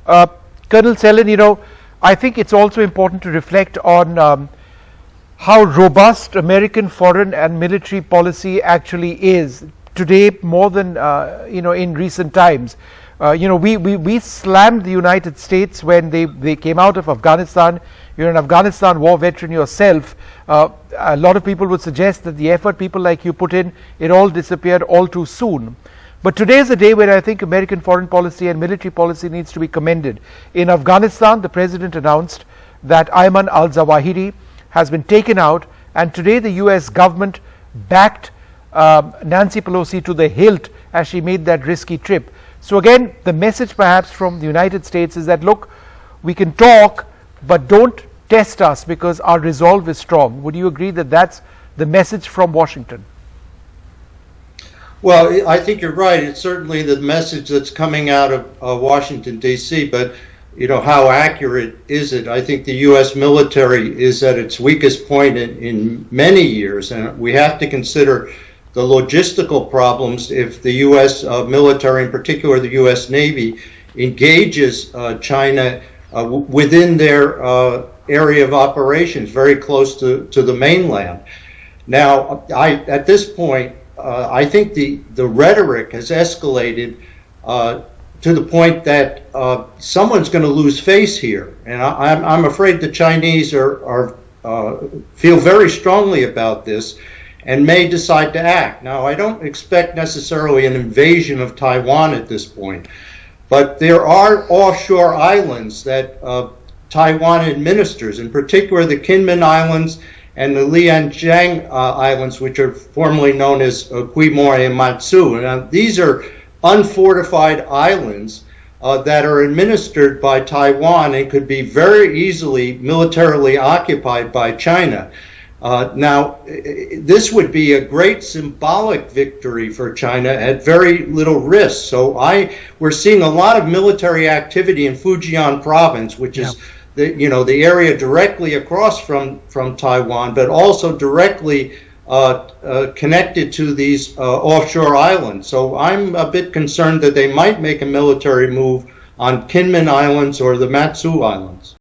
Uh, Colonel Sellin, I think it's also important to reflect on how robust American foreign and military policy actually is today, more than in recent times. We slammed the United States when they came out of Afghanistan. You're an Afghanistan war veteran yourself. A lot of people would suggest that the effort people like you put in, it all disappeared all too soon. But today is a day where I think American foreign policy and military policy needs to be commended. In Afghanistan, the president announced that Ayman al-Zawahiri has been taken out, and today the US government backed Nancy Pelosi to the hilt as she made that risky trip. So again, the message perhaps from the United States is that, look, we can talk, but don't test us because our resolve is strong. Would you agree that that's the message from Washington? Well, I think you're right. It's certainly the message that's coming out of Washington, D.C., but how accurate is it? I think the U.S. military is at its weakest point in many years, and we have to consider the logistical problems if the U.S. Military, in particular the U.S. Navy, engages China within their area of operations, very close to the mainland. Now, at this point, I think the rhetoric has escalated to the point that someone's going to lose face here, and I'm afraid the Chinese feel very strongly about this and may decide to act. Now, I don't expect necessarily an invasion of Taiwan at this point, but there are offshore islands that Taiwan administers, in particular the Kinmen Islands and the Lianjiang Islands, which are formerly known as Quemoy and Matsu. Now, these are unfortified islands that are administered by Taiwan and could be very easily militarily occupied by China. Now, this would be a great symbolic victory for China at very little risk. So we're seeing a lot of military activity in Fujian province, which is the area directly across from Taiwan, but also directly connected to these offshore islands. So I'm a bit concerned that they might make a military move on Kinmen Islands or the Matsu Islands.